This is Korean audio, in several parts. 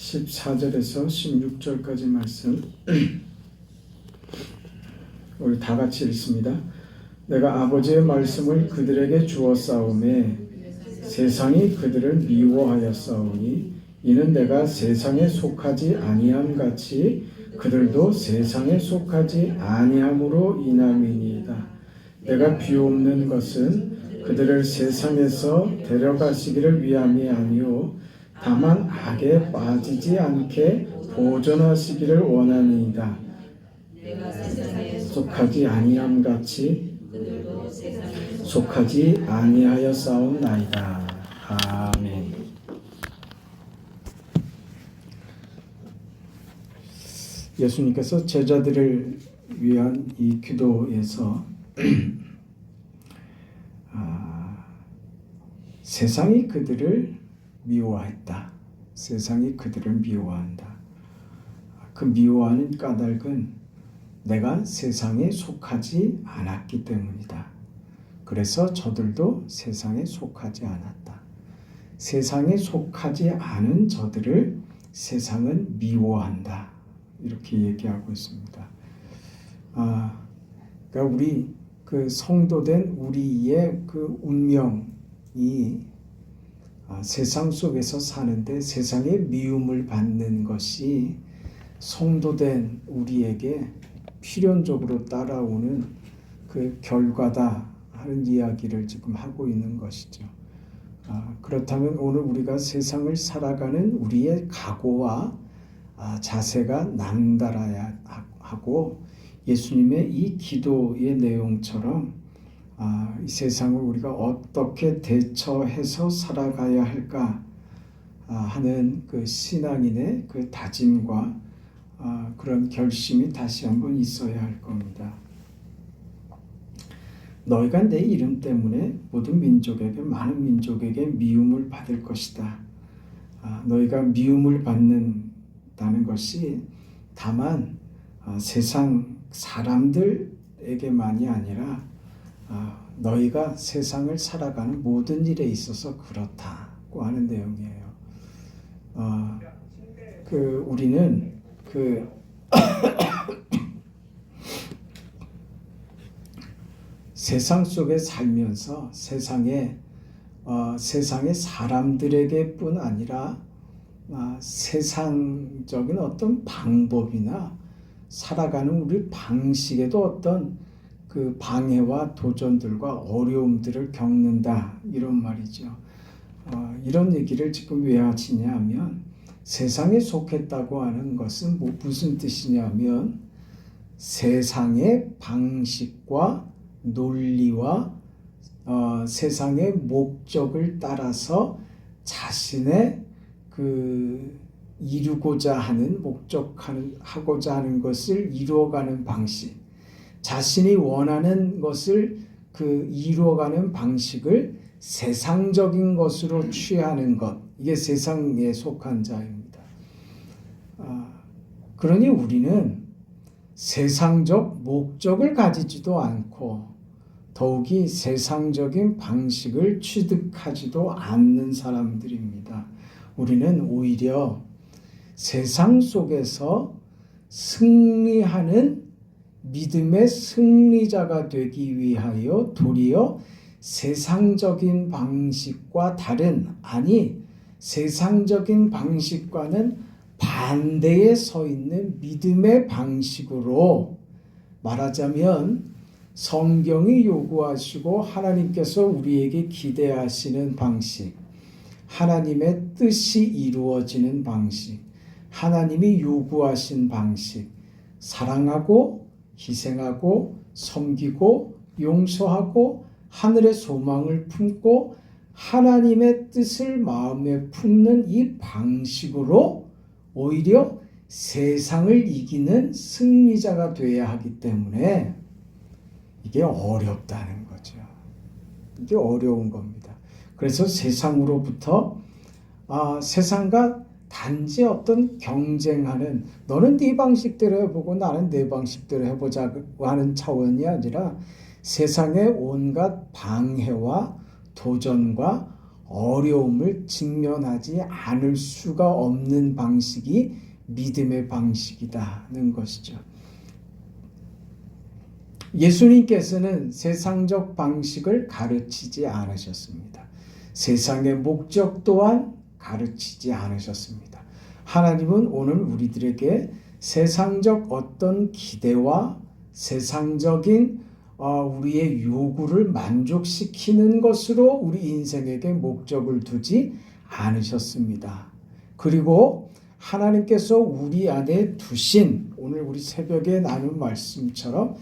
14절에서 16절까지 말씀 우리 다 같이 읽습니다. 내가 아버지의 말씀을 그들에게 주었사오매 세상이 그들을 미워하였사오니 이는 내가 세상에 속하지 아니함 같이 그들도 세상에 속하지 아니함으로 인함이니이다. 내가 비옵는 것은 그들을 세상에서 데려가시기를 위함이 아니오 다만 악에 빠지지 않게 보존하시기를 원하니이다. 속하지 아니함 같이 속하지 아니하였사옵나이다. 아멘. 예수님께서 제자들을 위한 이 기도에서 세상이 그들을 미워했다. 세상이 그들을 미워한다. 그 미워하는 까닭은 내가 세상에 속하지 않았기 때문이다. 그래서 저들도 세상에 속하지 않았다. 세상에 속하지 않은 저들을 세상은 미워한다. 이렇게 얘기하고 있습니다. 그러니까 우리 그 성도된 우리의 그 운명이 세상 속에서 사는데 세상의 미움을 받는 것이 성도된 우리에게 필연적으로 따라오는 그 결과다 하는 이야기를 지금 하고 있는 것이죠. 그렇다면 오늘 우리가 세상을 살아가는 우리의 각오와 자세가 남달아야 하고 예수님의 이 기도의 내용처럼 이 세상을 우리가 어떻게 대처해서 살아가야 할까 하는 그 신앙인의 그 다짐과 그런 결심이 다시 한번 있어야 할 겁니다. 너희가 내 이름 때문에 모든 민족에게 많은 민족에게 미움을 받을 것이다. 너희가 미움을 받는다는 것이 다만 세상 사람들에게만이 아니라 너희가 세상을 살아가는 모든 일에 있어서 그렇다고 하는 내용이에요. 우리는 세상 속에 살면서 세상의 사람들에게뿐 아니라 세상적인 어떤 방법이나 살아가는 우리 방식에도 어떤 그 방해와 도전들과 어려움들을 겪는다 이런 말이죠. 이런 얘기를 지금 왜 하시냐 하면 세상에 속했다고 하는 것은 무슨 뜻이냐면 세상의 방식과 논리와 세상의 목적을 따라서 자신의 그 이루고자 하는 하고자 하는 것을 이루어가는 방식, 자신이 원하는 것을 그 이루어가는 방식을 세상적인 것으로 취하는 것, 이게 세상에 속한 자입니다. 그러니 우리는 세상적 목적을 가지지도 않고 더욱이 세상적인 방식을 취득하지도 않는 사람들입니다. 우리는 오히려 세상 속에서 승리하는 믿음의 승리자가 되기 위하여 도리어 세상적인 방식과 세상적인 방식과는 반대에 서 있는 믿음의 방식으로 말하자면 성경이 요구하시고 하나님께서 우리에게 기대하시는 방식, 하나님의 뜻이 이루어지는 방식, 하나님이 요구하신 방식, 사랑하고 희생하고 섬기고 용서하고 하늘의 소망을 품고 하나님의 뜻을 마음에 품는 이 방식으로 오히려 세상을 이기는 승리자가 되어야 하기 때문에 이게 어렵다는 거죠. 이게 어려운 겁니다. 그래서 세상으로부터 세상과 단지 어떤 경쟁하는 너는 네 방식대로 해보고 나는 내 방식대로 해보자고 하는 차원이 아니라 세상의 온갖 방해와 도전과 어려움을 직면하지 않을 수가 없는 방식이 믿음의 방식이라는 것이죠. 예수님께서는 세상적 방식을 가르치지 않으셨습니다. 세상의 목적 또한 가르치지 않으셨습니다. 하나님은 오늘 우리들에게 세상적 어떤 기대와 세상적인 우리의 요구를 만족시키는 것으로 우리 인생에게 목적을 두지 않으셨습니다. 그리고 하나님께서 우리 안에 두신 오늘 우리 새벽에 나눈 말씀처럼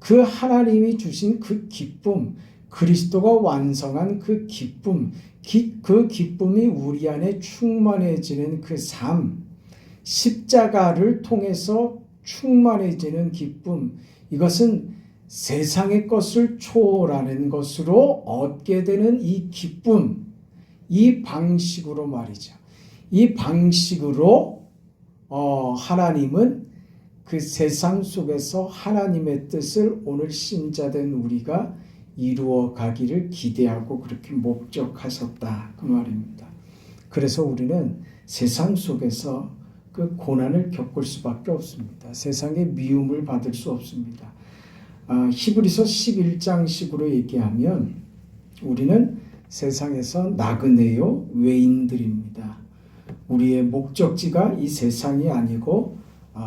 그 하나님이 주신 그 기쁨, 그리스도가 완성한 그 기쁨, 그 기쁨이 우리 안에 충만해지는 그 삶, 십자가를 통해서 충만해지는 기쁨, 이것은 세상의 것을 초월하는 것으로 얻게 되는 이 기쁨, 이 방식으로 말이죠. 이 방식으로 하나님은 그 세상 속에서 하나님의 뜻을 오늘 신자된 우리가 이루어 가기를 기대하고 그렇게 목적하셨다 그 말입니다. 그래서 우리는 세상 속에서 그 고난을 겪을 수밖에 없습니다. 세상의 미움을 받을 수 없습니다. 히브리서 11장식으로 얘기하면 우리는 세상에서 나그네요 외인들입니다. 우리의 목적지가 이 세상이 아니고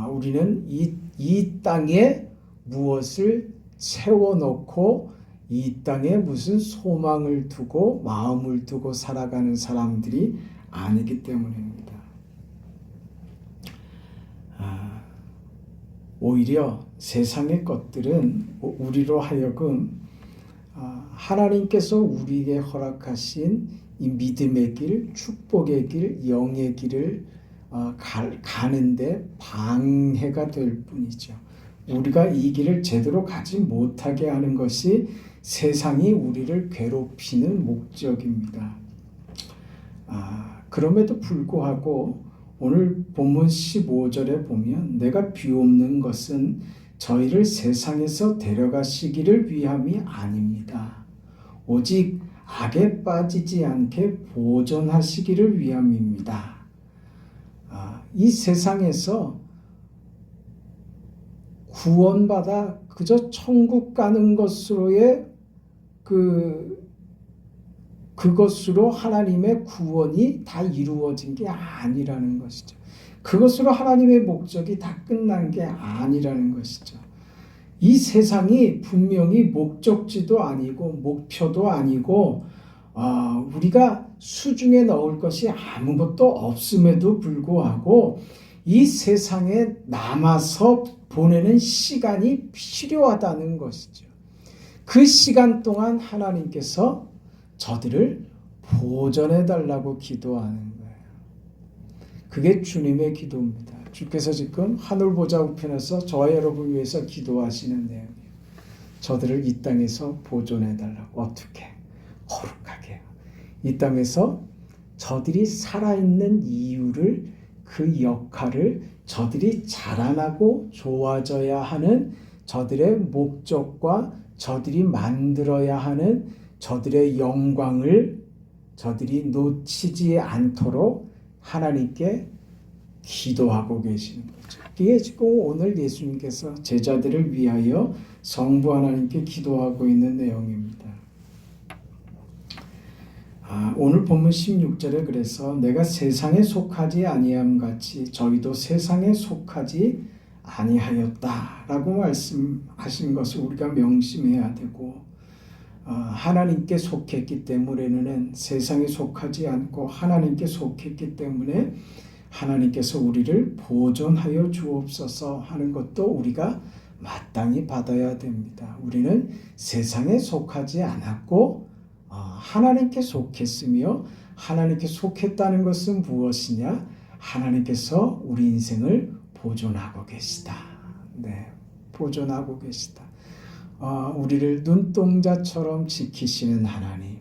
우리는 이 땅에 무엇을 세워놓고 이 땅에 무슨 소망을 두고 마음을 두고 살아가는 사람들이 아니기 때문입니다. 오히려 세상의 것들은 우리로 하여금 하나님께서 우리에게 허락하신 이 믿음의 길, 축복의 길, 영의 길을 가는데 방해가 될 뿐이죠. 우리가 이 길을 제대로 가지 못하게 하는 것이 세상이 우리를 괴롭히는 목적입니다. 그럼에도 불구하고 오늘 본문 15절에 보면 내가 비옵는 것은 저희를 세상에서 데려가시기를 위함이 아닙니다. 오직 악에 빠지지 않게 보존하시기를 위함입니다. 이 세상에서 구원받아 그저 천국 가는 것으로의 그것으로 하나님의 구원이 다 이루어진 게 아니라는 것이죠. 그것으로 하나님의 목적이 다 끝난 게 아니라는 것이죠. 이 세상이 분명히 목적지도 아니고 목표도 아니고 우리가 수중에 넣을 것이 아무것도 없음에도 불구하고 이 세상에 남아서 보내는 시간이 필요하다는 것이죠. 그 시간 동안 하나님께서 저들을 보존해 달라고 기도하는 거예요. 그게 주님의 기도입니다. 주께서 지금 하늘 보좌 우편에서 저와 여러분 위해서 기도하시는 내용이에요. 저들을 이 땅에서 보존해 달라고. 어떻게? 거룩하게. 이 땅에서 저들이 살아있는 이유를, 그 역할을, 저들이 자라나고 좋아져야 하는 저들의 목적과 저들이 만들어야 하는 저들의 영광을 저들이 놓치지 않도록 하나님께 기도하고 계시는 거죠. 이게 지금 오늘 예수님께서 제자들을 위하여 성부 하나님께 기도하고 있는 내용입니다. 오늘 본문 16절에 그래서 내가 세상에 속하지 아니함 같이 저희도 세상에 속하지 아니하였다라고 말씀하신 것을 우리가 명심해야 되고, 하나님께 속했기 때문에는 세상에 속하지 않고 하나님께 속했기 때문에 하나님께서 우리를 보존하여 주옵소서 하는 것도 우리가 마땅히 받아야 됩니다. 우리는 세상에 속하지 않았고 하나님께 속했으며, 하나님께 속했다는 것은 무엇이냐? 하나님께서 우리 인생을 보존하고 계시다. 네, 보존하고 계시다. 우리를 눈동자처럼 지키시는 하나님,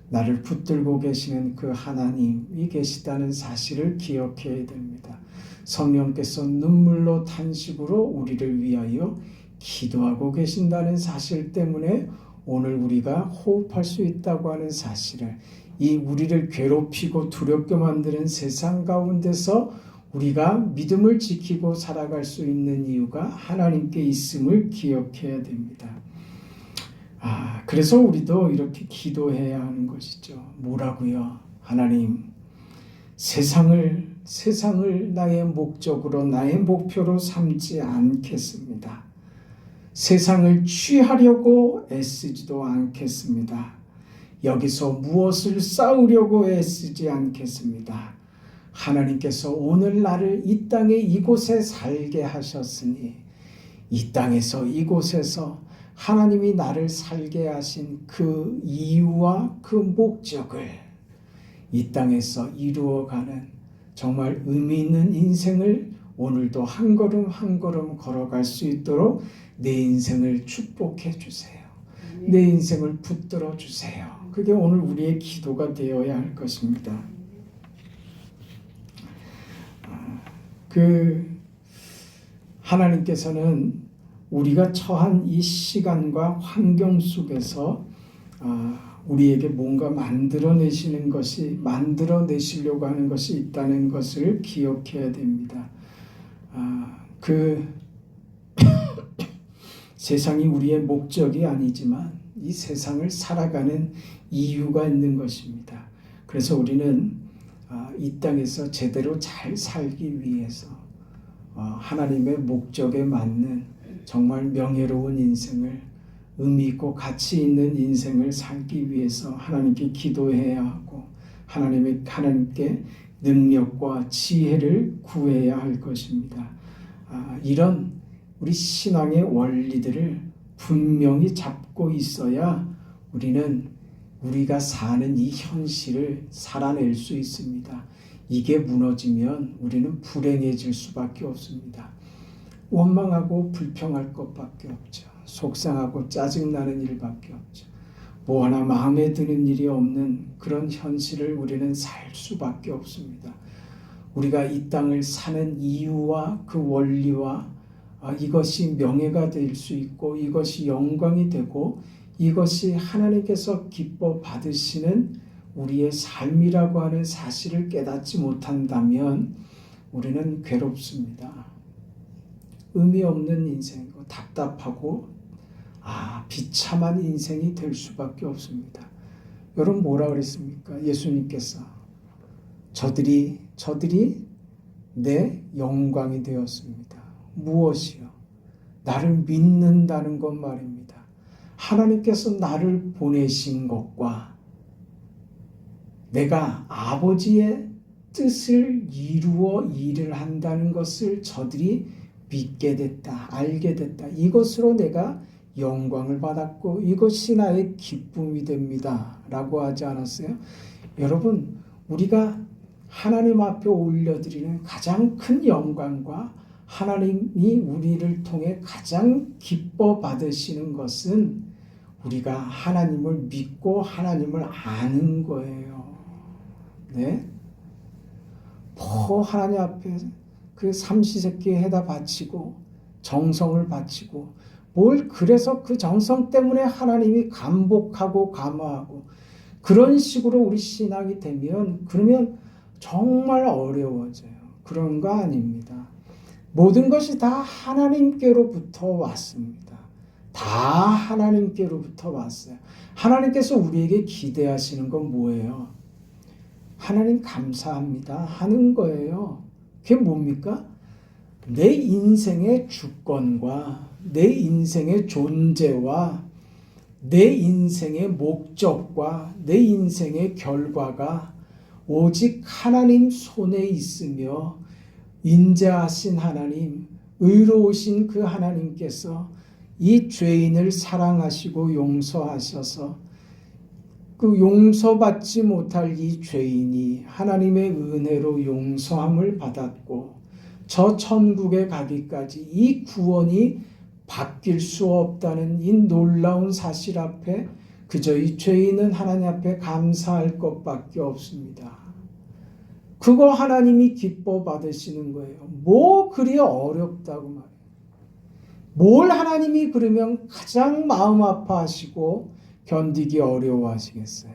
나를 붙들고 계시는 그 하나님이 계시다는 사실을 기억해야 됩니다. 성령께서 눈물로 탄식으로 우리를 위하여 기도하고 계신다는 사실 때문에 오늘 우리가 호흡할 수 있다고 하는 사실을, 이 우리를 괴롭히고 두렵게 만드는 세상 가운데서 우리가 믿음을 지키고 살아갈 수 있는 이유가 하나님께 있음을 기억해야 됩니다. 그래서 우리도 이렇게 기도해야 하는 것이죠. 뭐라고요? 하나님, 세상을 나의 목적으로, 나의 목표로 삼지 않겠습니다. 세상을 취하려고 애쓰지도 않겠습니다. 여기서 무엇을 쌓으려고 애쓰지 않겠습니다. 하나님께서 오늘 나를 이 땅에 이곳에 살게 하셨으니 이 땅에서 이곳에서 하나님이 나를 살게 하신 그 이유와 그 목적을 이 땅에서 이루어가는 정말 의미 있는 인생을 오늘도 한 걸음 한 걸음 걸어갈 수 있도록 내 인생을 축복해 주세요. 내 인생을 붙들어 주세요. 그게 오늘 우리의 기도가 되어야 할 것입니다. 하나님께서는 우리가 처한 이 시간과 환경 속에서 우리에게 뭔가 만들어내시려고 하는 것이 있다는 것을 기억해야 됩니다. 세상이 우리의 목적이 아니지만 이 세상을 살아가는 이유가 있는 것입니다. 그래서 우리는 이 땅에서 제대로 잘 살기 위해서 하나님의 목적에 맞는 정말 명예로운 인생을, 의미 있고 가치 있는 인생을 살기 위해서 하나님께 기도해야 하고 하나님께 능력과 지혜를 구해야 할 것입니다. 이런 우리 신앙의 원리들을 분명히 잡고 있어야 우리가 사는 이 현실을 살아낼 수 있습니다. 이게 무너지면 우리는 불행해질 수밖에 없습니다. 원망하고 불평할 것밖에 없죠. 속상하고 짜증나는 일밖에 없죠. 뭐 하나 마음에 드는 일이 없는 그런 현실을 우리는 살 수밖에 없습니다. 우리가 이 땅을 사는 이유와 그 원리와 이것이 명예가 될 수 있고 이것이 영광이 되고 이것이 하나님께서 기뻐 받으시는 우리의 삶이라고 하는 사실을 깨닫지 못한다면 우리는 괴롭습니다. 의미 없는 인생이고 답답하고 비참한 인생이 될 수밖에 없습니다. 여러분 뭐라 그랬습니까? 예수님께서 저들이 내 영광이 되었습니다. 무엇이요? 나를 믿는다는 것 말입니다. 하나님께서 나를 보내신 것과 내가 아버지의 뜻을 이루어 일을 한다는 것을 저들이 믿게 됐다, 알게 됐다. 이것으로 내가 영광을 받았고 이것이 나의 기쁨이 됩니다. 라고 하지 않았어요? 여러분, 우리가 하나님 앞에 올려드리는 가장 큰 영광과 하나님이 우리를 통해 가장 기뻐 받으시는 것은 우리가 하나님을 믿고 하나님을 아는 거예요. 네? 하나님 앞에 그 삼시세끼 해다 바치고 정성을 바치고 그래서 그 정성 때문에 하나님이 감복하고 감화하고 그런 식으로 우리 신앙이 되면 그러면 정말 어려워져요. 그런 거 아닙니다. 모든 것이 다 하나님께로부터 왔습니다. 다 하나님께로부터 왔어요. 하나님께서 우리에게 기대하시는 건 뭐예요? 하나님 감사합니다 하는 거예요. 그게 뭡니까? 내 인생의 주권과 내 인생의 존재와 내 인생의 목적과 내 인생의 결과가 오직 하나님 손에 있으며 인자하신 하나님, 의로우신 그 하나님께서 이 죄인을 사랑하시고 용서하셔서 그 용서받지 못할 이 죄인이 하나님의 은혜로 용서함을 받았고 저 천국에 가기까지 이 구원이 바뀔 수 없다는 이 놀라운 사실 앞에 그저 이 죄인은 하나님 앞에 감사할 것밖에 없습니다. 그거 하나님이 기뻐 받으시는 거예요. 뭐 그리 어렵다고 말해요. 뭘 하나님이 그러면 가장 마음 아파하시고 견디기 어려워하시겠어요?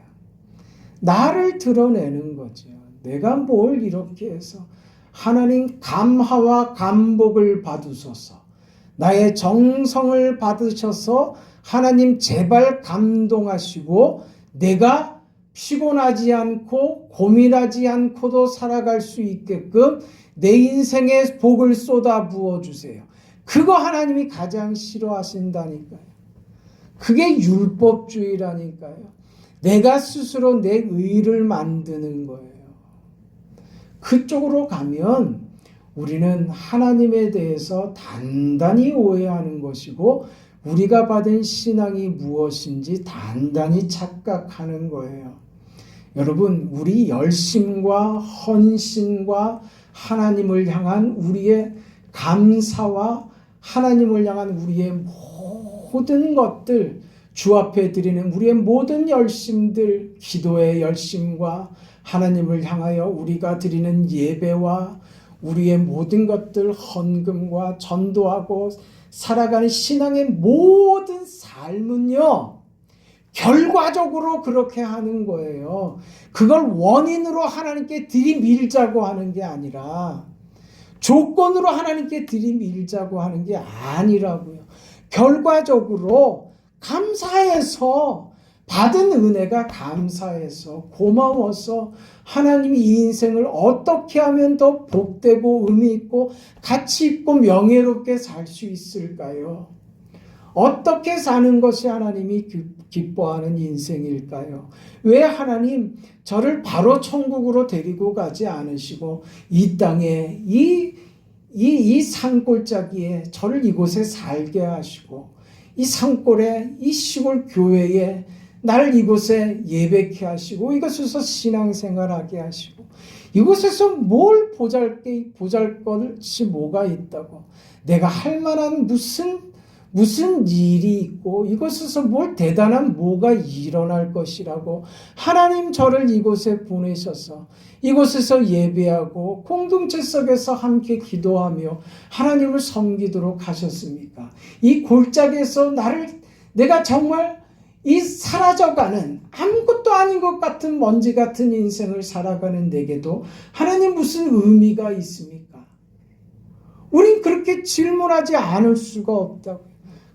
나를 드러내는 거죠. 내가 뭘 이렇게 해서 하나님 감화와 감복을 받으소서. 나의 정성을 받으셔서 하나님 제발 감동하시고 내가 피곤하지 않고 고민하지 않고도 살아갈 수 있게끔 내 인생에 복을 쏟아 부어주세요. 그거 하나님이 가장 싫어하신다니까요. 그게 율법주의라니까요. 내가 스스로 내 의를 만드는 거예요. 그쪽으로 가면 우리는 하나님에 대해서 단단히 오해하는 것이고 우리가 받은 신앙이 무엇인지 단단히 착각하는 거예요. 여러분, 우리 열심과 헌신과 하나님을 향한 우리의 감사와 하나님을 향한 우리의 모든 것들, 주 앞에 드리는 우리의 모든 열심들, 기도의 열심과 하나님을 향하여 우리가 드리는 예배와 우리의 모든 것들, 헌금과 전도하고 살아가는 신앙의 모든 삶은요, 결과적으로 그렇게 하는 거예요. 그걸 원인으로 하나님께 들이밀자고 하는 게 아니라, 조건으로 하나님께 들이밀자고 하는 게 아니라고요. 결과적으로 감사해서, 받은 은혜가 감사해서 고마워서 하나님이 이 인생을 어떻게 하면 더 복되고 의미 있고 가치 있고 명예롭게 살 수 있을까요? 어떻게 사는 것이 하나님이 기뻐하는 인생일까요? 왜 하나님 저를 바로 천국으로 데리고 가지 않으시고 이 땅에 이 산골짜기에 저를 이곳에 살게 하시고 이 산골에 이 시골 교회에 나를 이곳에 예배케 하시고 이곳에서 신앙생활하게 하시고 이곳에서 뭘 보잘것이 뭐가 있다고 내가 할 만한 무슨 일이 있고 이곳에서 뭘 대단한 뭐가 일어날 것이라고 하나님 저를 이곳에 보내셔서 이곳에서 예배하고 공동체 속에서 함께 기도하며 하나님을 섬기도록 하셨습니까? 이 골짜기에서 내가 정말 이 사라져가는 아무것도 아닌 것 같은 먼지 같은 인생을 살아가는 내게도 하나님 무슨 의미가 있습니까? 우린 그렇게 질문하지 않을 수가 없다고.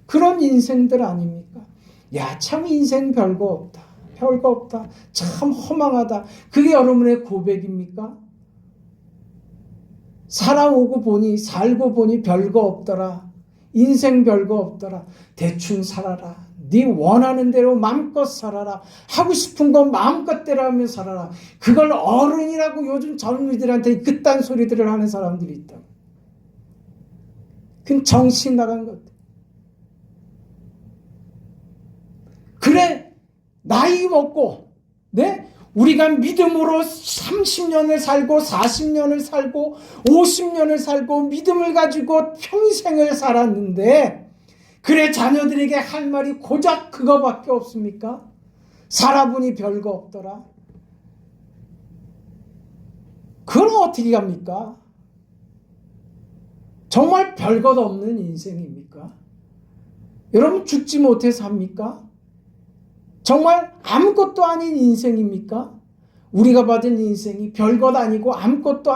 그런 인생들 아닙니까? 야, 참 인생 별거 없다. 참 허망하다. 그게 여러분의 고백입니까? 살고 보니 별거 없더라. 인생 별거 없더라. 대충 살아라. 네 원하는 대로 마음껏 살아라. 하고 싶은 거 마음껏대로 하며 살아라. 그걸 어른이라고 요즘 젊은이들한테 그딴 소리들을 하는 사람들이 있다. 그건 정신 나간 것. 그래, 나이 먹고, 네? 우리가 믿음으로 30년을 살고 40년을 살고 50년을 살고 믿음을 가지고 평생을 살았는데 그래 자녀들에게 할 말이 고작 그거밖에 없습니까? 살아보니 별거 없더라. 그건 어떻게 합니까? 정말 별것 없는 인생입니까? 여러분 죽지 못해 삽니까? 정말 아무것도 아닌 인생입니까? 우리가 받은 인생이 별것 아니고 아무것도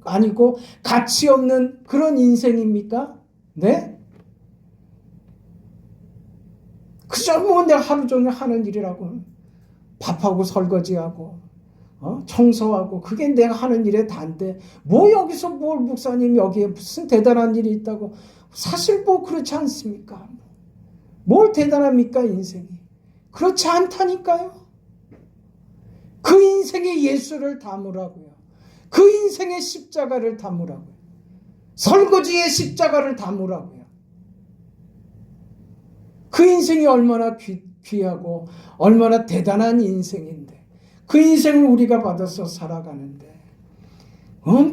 아니고 가치 없는 그런 인생입니까? 네? 그저 내가 하루 종일 하는 일이라고 밥하고 설거지하고 청소하고 그게 내가 하는 일의 다인데 여기서 목사님 여기에 무슨 대단한 일이 있다고 사실 그렇지 않습니까? 뭘 대단합니까 인생이? 그렇지 않다니까요. 그 인생의 예수를 담으라고요. 그 인생의 십자가를 담으라고요. 설거지의 십자가를 담으라고요. 그 인생이 얼마나 귀하고 얼마나 대단한 인생인데 그 인생을 우리가 받아서 살아가는데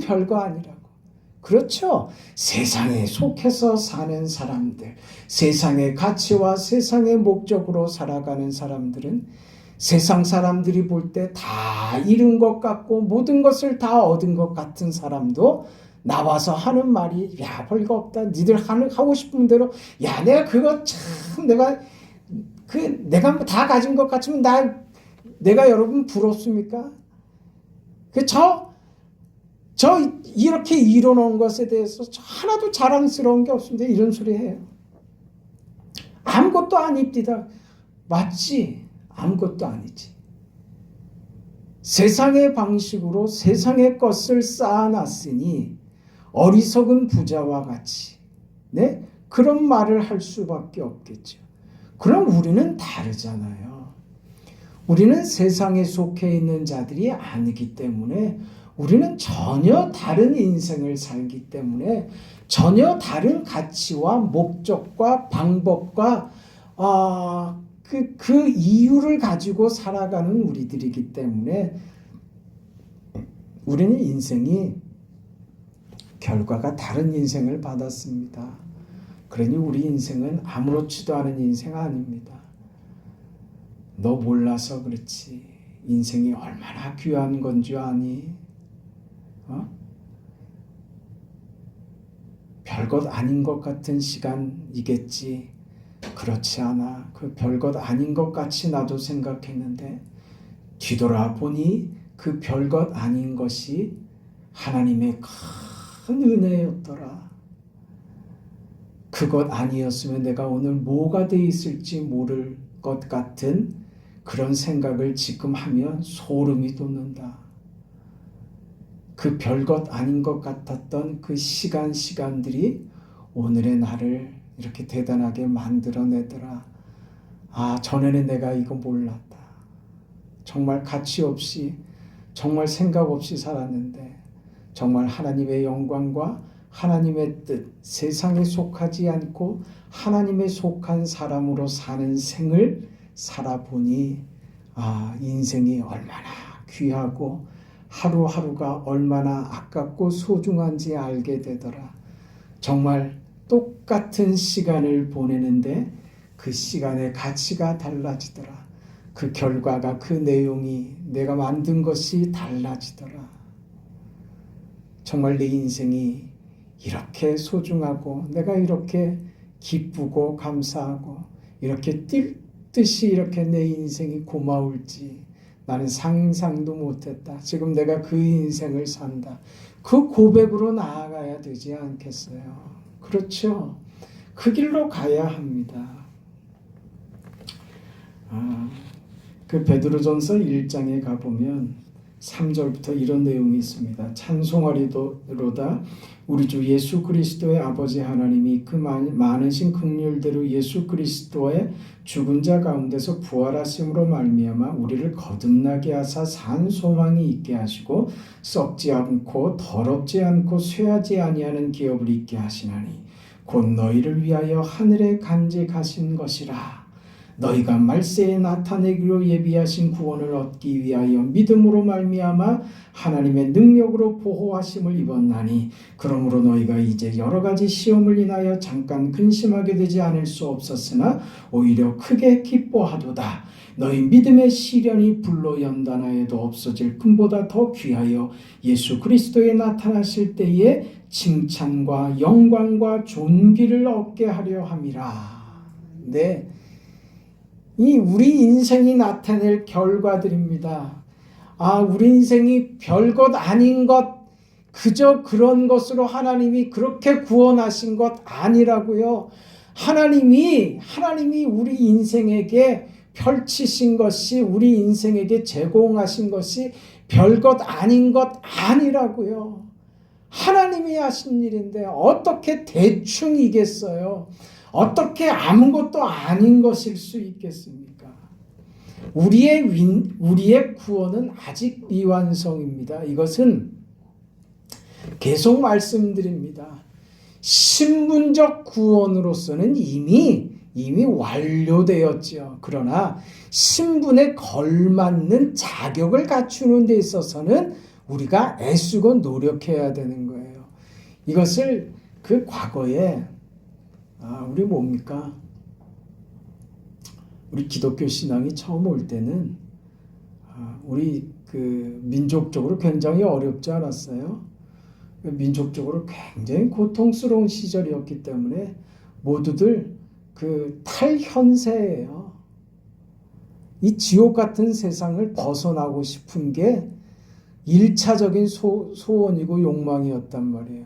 별거 아니라고. 그렇죠. 세상에 속해서 사는 사람들, 세상의 가치와 세상의 목적으로 살아가는 사람들은 세상 사람들이 볼 때 다 잃은 것 같고 모든 것을 다 얻은 것 같은 사람도 나와서 하는 말이 야 별거 없다. 니들 하고 싶은 대로 야 내가 그거 참 내가 다 가진 것 같으면 내가 여러분 부럽습니까? 저 이렇게 이뤄놓은 것에 대해서 하나도 자랑스러운 게 없습니다. 이런 소리 해요. 아무것도 아닙니다. 맞지? 아무것도 아니지. 세상의 방식으로 세상의 것을 쌓아놨으니 어리석은 부자와 같이 네? 그런 말을 할 수밖에 없겠죠. 그럼 우리는 다르잖아요. 우리는 세상에 속해 있는 자들이 아니기 때문에 우리는 전혀 다른 인생을 살기 때문에 전혀 다른 가치와 목적과 방법과 그 이유를 가지고 살아가는 우리들이기 때문에 우리는 인생이 결과가 다른 인생을 받았습니다. 그러니 우리 인생은 아무렇지도 않은 인생 아닙니다. 너 몰라서 그렇지. 인생이 얼마나 귀한 건 줄 아니? 별것 아닌 것 같은 시간이겠지. 그렇지 않아. 그 별것 아닌 것 같이 나도 생각했는데 뒤돌아보니 그 별것 아닌 것이 하나님의 큰 은혜였더라. 그것 아니었으면 내가 오늘 뭐가 돼 있을지 모를 것 같은 그런 생각을 지금 하면 소름이 돋는다. 그 별것 아닌 것 같았던 그 시간들이 오늘의 나를 이렇게 대단하게 만들어내더라. 전에는 내가 이거 몰랐다. 정말 가치 없이 정말 생각 없이 살았는데 정말 하나님의 영광과 하나님의 뜻, 세상에 속하지 않고 하나님에 속한 사람으로 사는 생을 살아보니 인생이 얼마나 귀하고 하루하루가 얼마나 아깝고 소중한지 알게 되더라. 정말 똑같은 시간을 보내는데 그 시간의 가치가 달라지더라. 그 결과가 그 내용이 내가 만든 것이 달라지더라. 정말 내 인생이 이렇게 소중하고 내가 이렇게 기쁘고 감사하고 이렇게 뛸 듯이 이렇게 내 인생이 고마울지 나는 상상도 못했다. 지금 내가 그 인생을 산다. 그 고백으로 나아가야 되지 않겠어요? 그렇죠? 그 길로 가야 합니다. 그 베드로전서 1장에 가보면 3절부터 이런 내용이 있습니다. 찬송하리로다 우리 주 예수 그리스도의 아버지 하나님이 그 많으신 긍휼대로 예수 그리스도의 죽은 자 가운데서 부활하심으로 말미암아 우리를 거듭나게 하사 산 소망이 있게 하시고 썩지 않고 더럽지 않고 쇠하지 아니하는 기업을 있게 하시나니 곧 너희를 위하여 하늘에 간직하신 것이라. 너희가 말세에 나타내기로 예비하신 구원을 얻기 위하여 믿음으로 말미암아 하나님의 능력으로 보호하심을 입었나니 그러므로 너희가 이제 여러 가지 시험을 인하여 잠깐 근심하게 되지 않을 수 없었으나 오히려 크게 기뻐하도다. 너희 믿음의 시련이 불로 연단하여도 없어질 금보다 더 귀하여 예수 그리스도에 나타나실 때에 칭찬과 영광과 존귀를 얻게 하려 함이라. 네. 이 우리 인생이 나타낼 결과들입니다. 우리 인생이 별것 아닌 것, 그저 그런 것으로 하나님이 그렇게 구원하신 것 아니라고요. 하나님이 우리 인생에게 펼치신 것이, 우리 인생에게 제공하신 것이 별것 아닌 것 아니라고요. 하나님이 하신 일인데 어떻게 대충이겠어요? 어떻게 아무것도 아닌 것일 수 있겠습니까? 우리의 구원은 아직 미완성입니다. 이것은 계속 말씀드립니다. 신분적 구원으로서는 이미 완료되었지요. 그러나 신분에 걸맞는 자격을 갖추는 데 있어서는 우리가 애쓰고 노력해야 되는 거예요. 이것을 그 과거에 우리 뭡니까? 우리 기독교 신앙이 처음 올 때는 우리 그 민족적으로 굉장히 어렵지 않았어요? 민족적으로 굉장히 고통스러운 시절이었기 때문에 모두들 그 탈현세예요. 이 지옥 같은 세상을 벗어나고 싶은 게 1차적인 소원이고 욕망이었단 말이에요.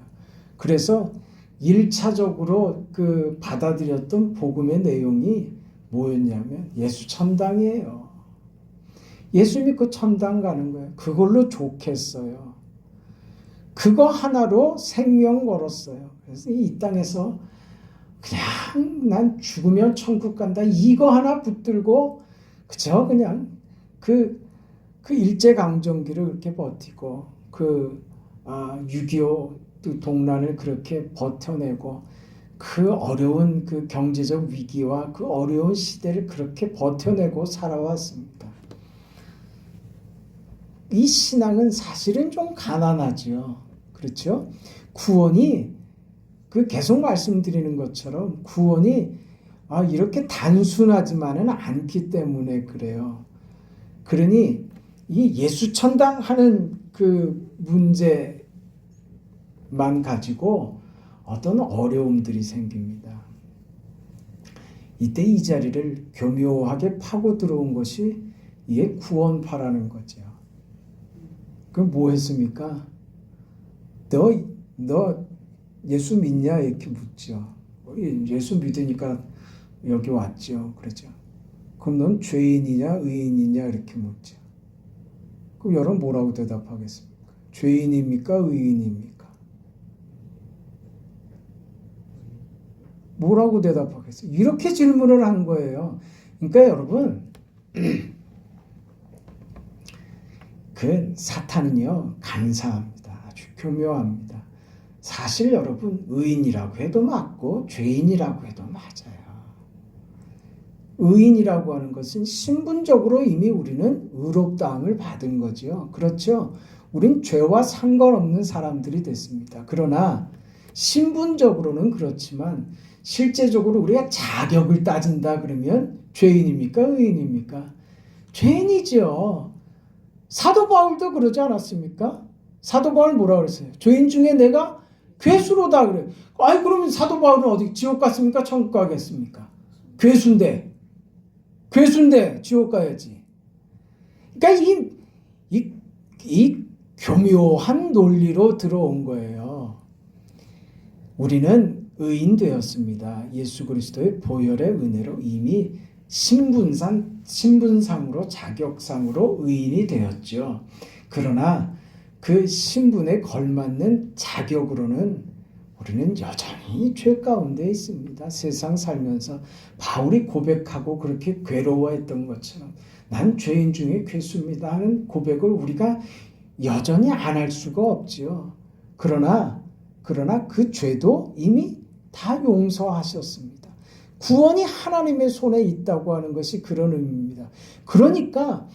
그래서 1차적으로 그 받아들였던 복음의 내용이 뭐였냐면 예수 천당이에요. 예수 믿고 천당 가는 거예요. 그걸로 좋겠어요. 그거 하나로 생명 걸었어요. 그래서 이 땅에서 그냥 난 죽으면 천국 간다. 이거 하나 붙들고 그저 그냥 그 일제강점기를 그렇게 버티고 6.25 동란을 그렇게 버텨내고 그 어려운 그 경제적 위기와 그 어려운 시대를 그렇게 버텨내고 살아왔습니다. 이 신앙은 사실은 좀 가난하죠. 그렇죠? 구원이 계속 말씀드리는 것처럼 구원이 이렇게 단순하지만은 않기 때문에 그래요. 그러니 이 예수 천당 하는 그 문제만 가지고 어떤 어려움들이 생깁니다. 이때 이 자리를 교묘하게 파고 들어온 것이 이게 구원파라는 거죠. 그럼 뭐 했습니까? 너 예수 믿냐? 이렇게 묻죠. 예수 믿으니까 여기 왔죠. 그러죠. 그럼 넌 죄인이냐 의인이냐 이렇게 묻죠. 그럼 여러분 뭐라고 대답하겠습니까? 죄인입니까? 의인입니까? 뭐라고 대답하겠어요? 이렇게 질문을 한 거예요. 그러니까 여러분 그 사탄은요 간사합니다. 아주 교묘합니다. 사실 여러분 의인이라고 해도 맞고 죄인이라고 해도 맞아요. 의인이라고 하는 것은 신분적으로 이미 우리는 의롭다함을 받은 거죠. 그렇죠? 우린 죄와 상관없는 사람들이 됐습니다. 그러나 신분적으로는 그렇지만 실제적으로 우리가 자격을 따진다 그러면 죄인입니까? 의인입니까? 죄인이죠. 사도 바울도 그러지 않았습니까? 사도 바울 뭐라 그랬어요? 죄인 중에 내가 괴수로다 그래요. 그러면 사도 바울은 어디 지옥 갔습니까? 천국 가겠습니까? 괴수인데 지옥 가야지. 그러니까 이 교묘한 논리로 들어온 거예요. 우리는 의인 되었습니다. 예수 그리스도의 보혈의 은혜로 이미 신분상으로 자격상으로 의인이 되었죠. 그러나 그 신분에 걸맞는 자격으로는 우리는 여전히 죄 가운데 있습니다. 세상 살면서 바울이 고백하고 그렇게 괴로워했던 것처럼 난 죄인 중에 괴수입니다 하는 고백을 우리가 여전히 안 할 수가 없지요. 그러나 그 죄도 이미 다 용서하셨습니다. 구원이 하나님의 손에 있다고 하는 것이 그런 의미입니다. 그러니까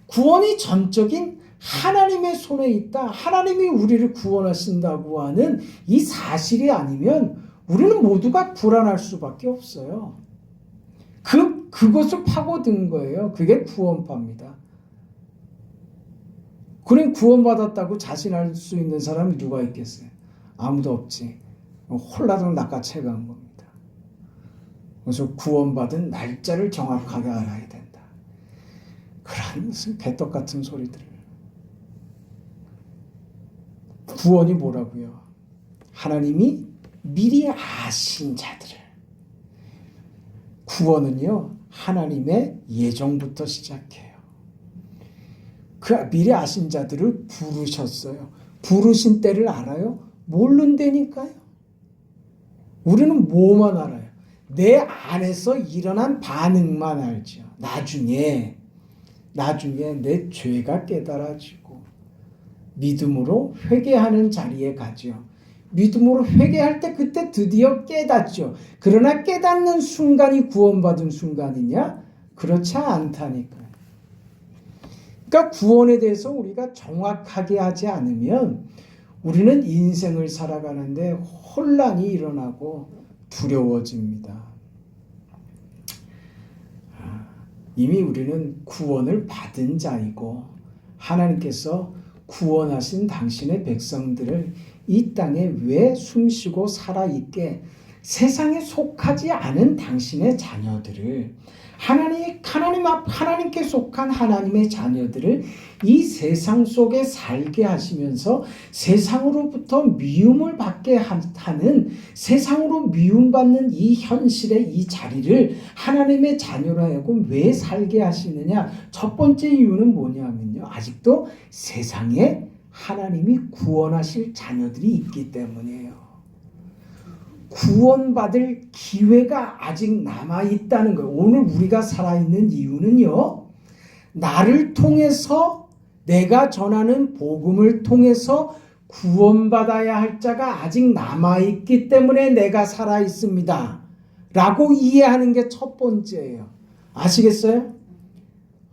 구원이 전적인 하나님의 손에 있다. 하나님이 우리를 구원하신다고 하는 이 사실이 아니면 우리는 모두가 불안할 수밖에 없어요. 그것을 파고든 거예요. 그게 구원파입니다. 그럼 구원받았다고 자신할 수 있는 사람이 누가 있겠어요? 아무도 없지. 홀라당 낚아채간 겁니다. 그래서 구원받은 날짜를 정확하게 알아야 된다. 그런 무슨 개떡 같은 소리들을. 구원이 뭐라고요? 하나님이 미리 아신 자들을. 구원은요, 하나님의 예정부터 시작해요. 그 미리 아신 자들을 부르셨어요. 부르신 때를 알아요? 모른다니까요. 우리는 뭐만 알아요? 내 안에서 일어난 반응만 알죠. 나중에 내 죄가 깨달아지고 믿음으로 회개하는 자리에 가죠. 믿음으로 회개할 때 그때 드디어 깨닫죠. 그러나 깨닫는 순간이 구원받은 순간이냐? 그렇지 않다니까요. 그러니까 구원에 대해서 우리가 정확하게 하지 않으면 우리는 인생을 살아가는데 혼란이 일어나고 두려워집니다. 이미 우리는 구원을 받은 자이고 하나님께서 구원하신 당신의 백성들을 이 땅에 왜 숨쉬고 살아있게 세상에 속하지 않은 당신의 자녀들을 하나님께 속한 하나님의 자녀들을 이 세상 속에 살게 하시면서 세상으로부터 미움을 받게 하는 세상으로 미움받는 이 현실의 이 자리를 하나님의 자녀로 하여금 왜 살게 하시느냐? 첫 번째 이유는 뭐냐면요. 아직도 세상에 하나님이 구원하실 자녀들이 있기 때문이에요. 구원받을 기회가 아직 남아있다는 거예요. 오늘 우리가 살아있는 이유는요. 나를 통해서 내가 전하는 복음을 통해서 구원받아야 할 자가 아직 남아있기 때문에 내가 살아있습니다. 라고 이해하는 게 첫 번째예요. 아시겠어요?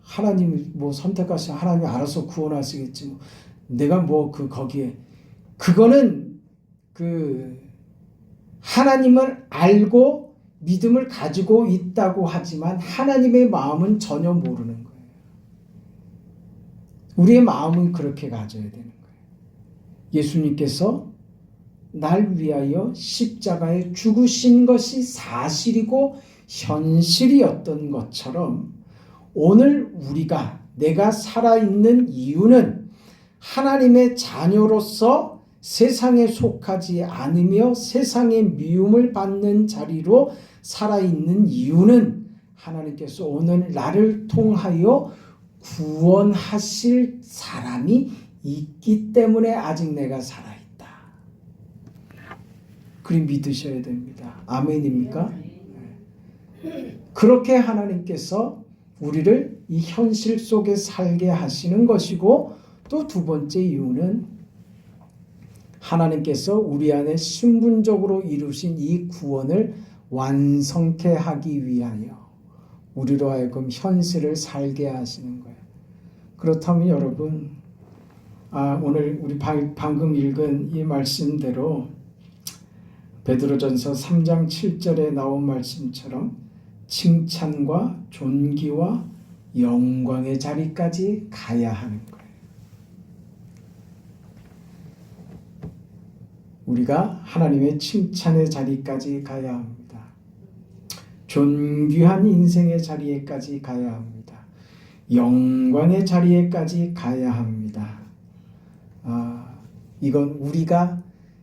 하나님이 뭐 선택하시면 하나님이 알아서 구원하시겠지. 뭐. 내가 뭐 거기에. 그거는 하나님을 알고 믿음을 가지고 있다고 하지만 하나님의 마음은 전혀 모르는 거예요. 우리의 마음은 그렇게 가져야 되는 거예요. 예수님께서 날 위하여 십자가에 죽으신 것이 사실이고 현실이었던 것처럼 오늘 내가 살아있는 이유는 하나님의 자녀로서 세상에 속하지 않으며 세상의 미움을 받는 자리로 살아있는 이유는 하나님께서 오늘 나를 통하여 구원하실 사람이 있기 때문에 아직 내가 살아있다. 그리 믿으셔야 됩니다. 아멘입니까? 그렇게 하나님께서 우리를 이 현실 속에 살게 하시는 것이고 또 두 번째 이유는 하나님께서 우리 안에 신분적으로 이루신 이 구원을 완성케 하기 위하여 우리로 하여금 현실을 살게 하시는 거예요. 그렇다면 여러분, 오늘 우리 방금 읽은 이 말씀대로 베드로전서 3장 7절에 나온 말씀처럼 칭찬과 존귀와 영광의 자리까지 가야 하는 거예요. 우리가 하나님의 칭찬의 자리까지 가야 합니다. 존귀한 인생의 자리에까지 가야 합니다. 영광의 자리에까지 가야 합니다. 이건 우리가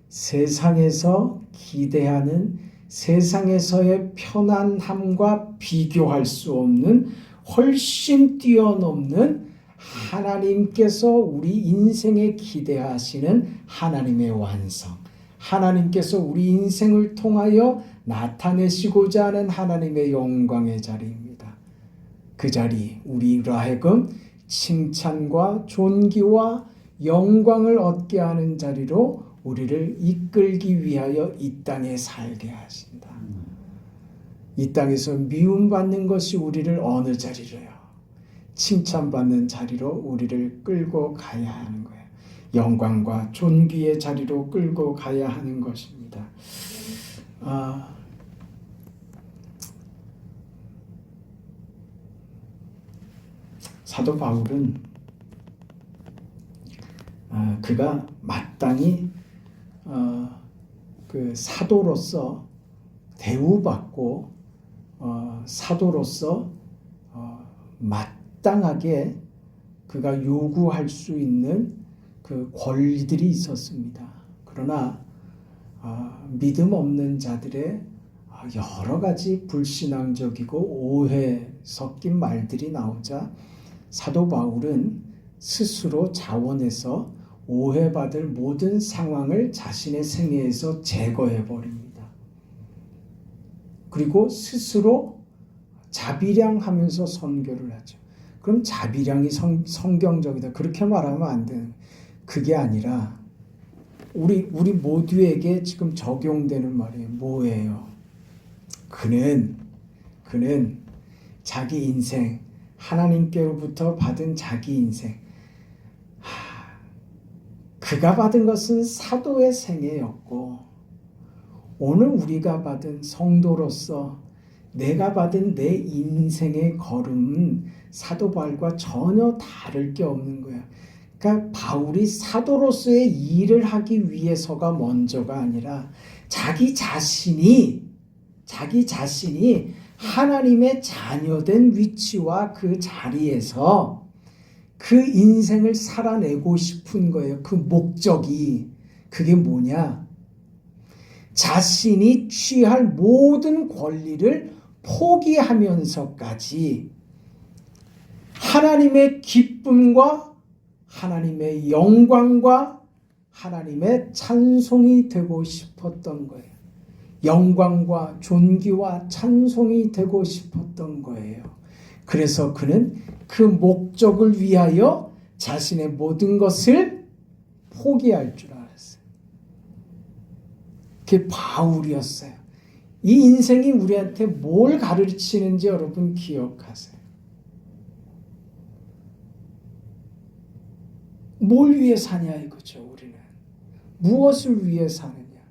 세상에서 기대하는 세상에서의 편안함과 비교할 수 없는 훨씬 뛰어넘는 하나님께서 우리 인생에 기대하시는 하나님의 완성, 하나님께서 우리 인생을 통하여 나타내시고자 하는 하나님의 영광의 자리입니다. 그 자리, 우리로 하여금 칭찬과 존귀와 영광을 얻게 하는 자리로 우리를 이끌기 위하여 이 땅에 살게 하신다. 이 땅에서 미움받는 것이 우리를 어느 자리로요? 칭찬받는 자리로 우리를 끌고 가야 하는 거예요. 영광과 존귀의 자리로 끌고 가야 하는 것입니다. 사도 바울은 그가 마땅히 그 사도로서 대우받고 사도로서 마땅하게 그가 요구할 수 있는 그 권리들이 있었습니다. 그러나 믿음 없는 자들의 여러 가지 불신앙적이고 오해 섞인 말들이 나오자 사도 바울은 스스로 자원해서 오해받을 모든 상황을 자신의 생애에서 제거해 버립니다. 그리고 스스로 자비량하면서 선교를 하죠. 그럼 자비량이 성경적이다 그렇게 말하면 안 되는, 그게 아니라 우리 모두에게 지금 적용되는 말이에요. 뭐예요? 그는 자기 인생, 하나님께로부터 받은 자기 인생, 그가 받은 것은 사도의 생애였고 오늘 우리가 받은 성도로서 내가 받은 내 인생의 걸음은 사도 바울과 전혀 다를 게 없는 거야. 그러니까 바울이 사도로서의 일을 하기 위해서가 먼저가 아니라 자기 자신이 하나님의 자녀된 위치와 그 자리에서 그 인생을 살아내고 싶은 거예요. 그 목적이. 그게 뭐냐? 자신이 취할 모든 권리를 포기하면서까지 하나님의 기쁨과 하나님의 영광과 하나님의 찬송이 되고 싶었던 거예요. 영광과 존귀와 찬송이 되고 싶었던 거예요. 그래서 그는 그 목적을 위하여 자신의 모든 것을 포기할 줄 알았어요. 그게 바울이었어요. 이 인생이 우리한테 뭘 가르치는지 여러분 기억하세요. 뭘 위해 사냐 이거죠. 우리는 무엇을 위해 사느냐,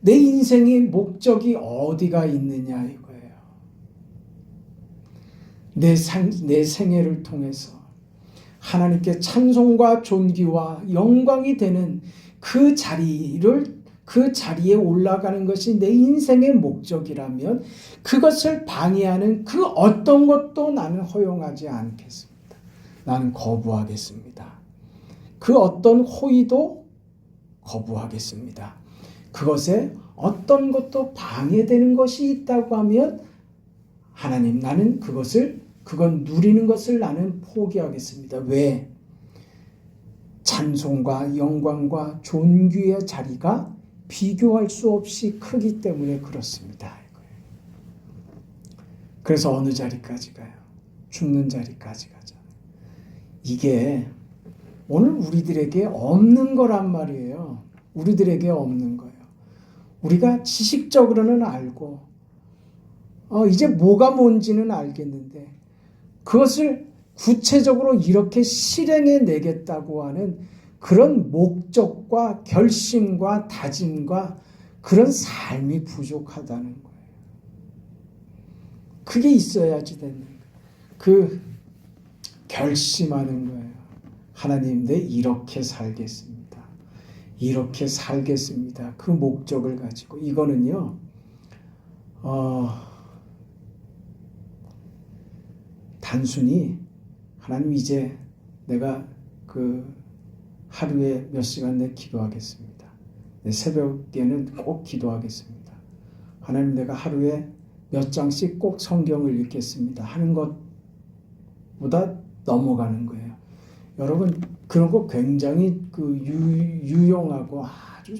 내 인생의 목적이 어디가 있느냐 이거예요. 내 생애를 통해서 하나님께 찬송과 존귀와 영광이 되는 그 자리에 올라가는 것이 내 인생의 목적이라면 그것을 방해하는 그 어떤 것도 나는 허용하지 않겠습니다. 나는 거부하겠습니다. 그 어떤 호의도 거부하겠습니다. 그것에 어떤 것도 방해되는 것이 있다고 하면 하나님, 나는 그건 누리는 것을 나는 포기하겠습니다. 왜? 찬송과 영광과 존귀의 자리가 비교할 수 없이 크기 때문에 그렇습니다. 그래서 어느 자리까지 가요? 죽는 자리까지 가잖아요. 이게 오늘 우리들에게 없는 거란 말이에요. 우리들에게 없는 거예요. 우리가 지식적으로는 알고 이제 뭐가 뭔지는 알겠는데 그것을 구체적으로 이렇게 실행해 내겠다고 하는 그런 목적과 결심과 다짐과 그런 삶이 부족하다는 거예요. 그게 있어야지 되는 거예요. 그 결심하는 거예요. 하나님, 내 이렇게 살겠습니다. 이렇게 살겠습니다. 그 목적을 가지고. 이거는요, 단순히 하나님 이제 내가 하루에 몇 시간 내 기도하겠습니다. 내 새벽에는 꼭 기도하겠습니다. 하나님, 내가 하루에 몇 장씩 꼭 성경을 읽겠습니다. 하는 것보다 넘어가는 거예요. 여러분, 그런 거 굉장히 유용하고 아주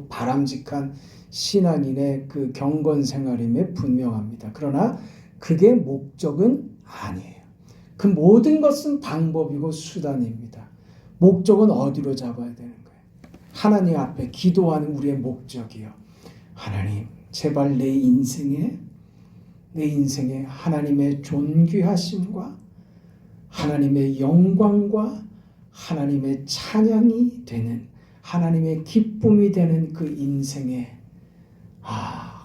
바람직한 신앙인의 그 경건 생활임에 분명합니다. 그러나 그게 목적은 아니에요. 그 모든 것은 방법이고 수단입니다. 목적은 어디로 잡아야 되는 거예요? 하나님 앞에 기도하는 우리의 목적이요. 하나님, 제발 내 인생에 하나님의 존귀하심과 하나님의 영광과 하나님의 찬양이 되는, 하나님의 기쁨이 되는 그 인생에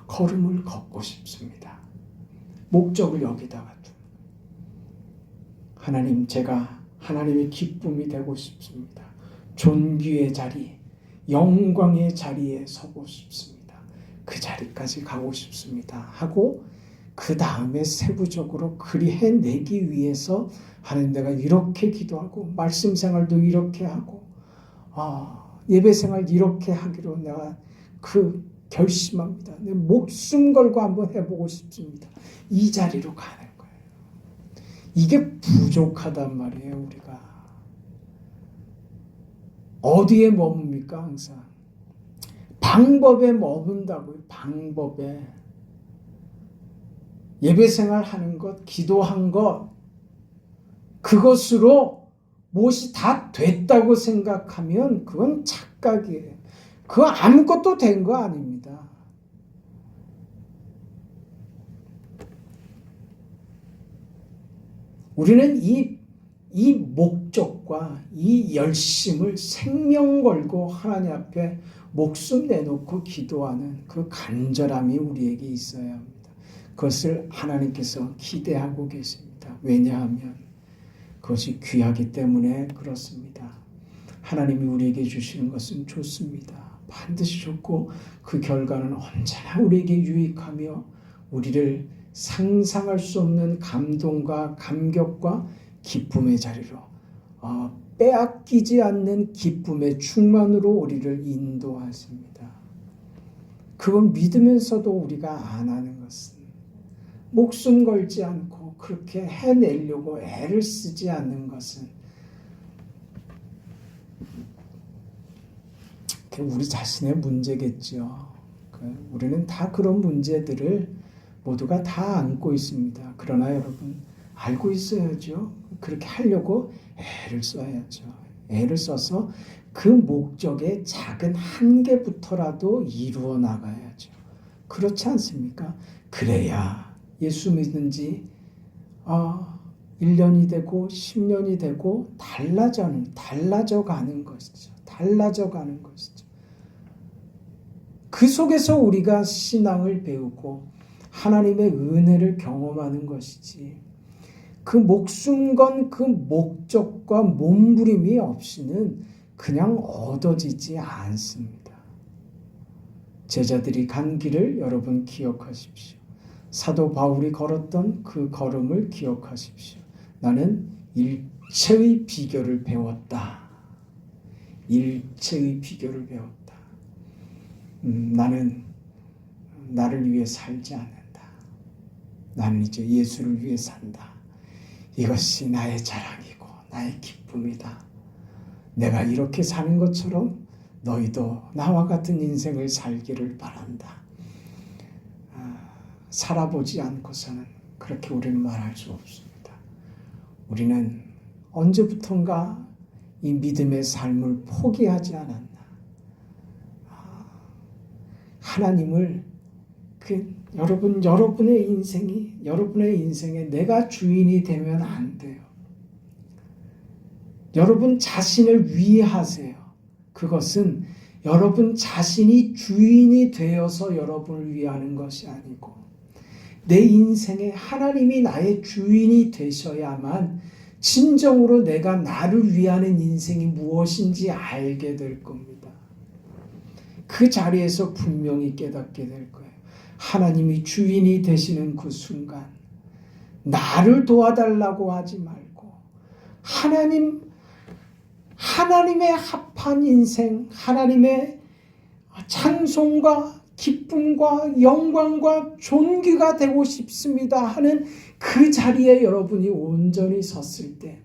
걸음을 걷고 싶습니다. 목적을 여기다가 두는 거예요. 하나님, 제가 하나님의 기쁨이 되고 싶습니다. 존귀의 자리, 영광의 자리에 서고 싶습니다. 그 자리까지 가고 싶습니다. 하고 그 다음에 세부적으로 그리 해내기 위해서 하나님, 내가 이렇게 기도하고 말씀 생활도 이렇게 하고 예배 생활 이렇게 하기로 내가 결심합니다. 내 목숨 걸고 한번 해보고 싶습니다. 이 자리로 가는 거예요. 이게 부족하단 말이에요. 우리가 어디에 머뭅니까? 항상 방법에 머문다고요. 방법에. 예배 생활 하는 것, 기도한 것, 그것으로 무엇이 다 됐다고 생각하면 그건 착각이에요. 그거 아무것도 된 거 아닙니다. 우리는 이 목적과 이 열심을 생명 걸고 하나님 앞에 목숨 내놓고 기도하는 그 간절함이 우리에게 있어야 합니다. 그것을 하나님께서 기대하고 계십니다. 왜냐하면 그것이 귀하기 때문에 그렇습니다. 하나님이 우리에게 주시는 것은 좋습니다. 반드시 좋고 그 결과는 언제나 우리에게 유익하며 우리를 상상할 수 없는 감동과 감격과 기쁨의 자리로 빼앗기지 않는 기쁨의 충만으로 우리를 인도하십니다. 그건 믿으면서도 우리가 안 하는 것은 목숨 걸지 않고 그렇게 해내려고 애를 쓰지 않는 것은 우리 자신의 문제겠죠. 우리는 다 그런 문제들을 모두가 다 안고 있습니다. 그러나 여러분 알고 있어야죠. 그렇게 하려고 애를 써야죠. 애를 써서 그 목적의 작은 한계부터라도 이루어 나가야죠. 그렇지 않습니까? 그래야 예수 믿은 지 1년이 되고 10년이 되고 달라져가는 것이죠. 달라져가는 것이죠. 그 속에서 우리가 신앙을 배우고 하나님의 은혜를 경험하는 것이지 그 목숨 건 그 목적과 몸부림이 없이는 그냥 얻어지지 않습니다. 제자들이 간 길을 여러분 기억하십시오. 사도 바울이 걸었던 그 걸음을 기억하십시오. 나는 일체의 비결을 배웠다. 일체의 비결을 배웠다. 나는 나를 위해 살지 않는다. 나는 이제 예수를 위해 산다. 이것이 나의 자랑이고 나의 기쁨이다. 내가 이렇게 사는 것처럼 너희도 나와 같은 인생을 살기를 바란다. 살아보지 않고서는 그렇게 우리는 말할 수 없습니다. 우리는 언제부턴가 이 믿음의 삶을 포기하지 않았나. 하나님을 여러분의 인생에 내가 주인이 되면 안 돼요. 여러분 자신을 위하세요. 그것은 여러분 자신이 주인이 되어서 여러분을 위하는 것이 아니고 내 인생에 하나님이 나의 주인이 되셔야만 진정으로 내가 나를 위하는 인생이 무엇인지 알게 될 겁니다. 그 자리에서 분명히 깨닫게 될 거예요. 하나님이 주인이 되시는 그 순간 나를 도와달라고 하지 말고 하나님의 합한 인생, 하나님의 찬송과 기쁨과 영광과 존귀가 되고 싶습니다 하는 그 자리에 여러분이 온전히 섰을 때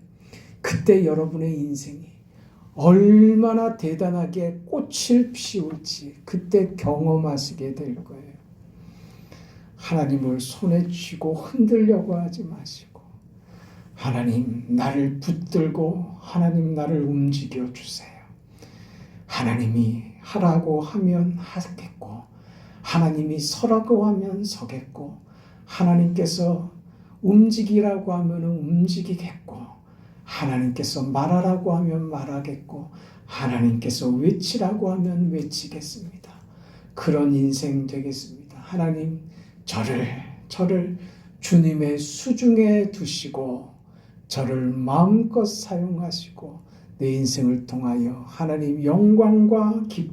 그때 여러분의 인생이 얼마나 대단하게 꽃을 피울지 그때 경험하시게 될 거예요. 하나님을 손에 쥐고 흔들려고 하지 마시고 하나님 나를 붙들고 하나님 나를 움직여 주세요. 하나님이 하라고 하면 하겠고 하나님이 서라고 하면 서겠고 하나님께서 움직이라고 하면 움직이겠고 하나님께서 말하라고 하면 말하겠고 하나님께서 외치라고 하면 외치겠습니다. 그런 인생 되겠습니다. 하나님 저를 주님의 수중에 두시고 저를 마음껏 사용하시고 내 인생을 통하여 하나님 영광과 기쁨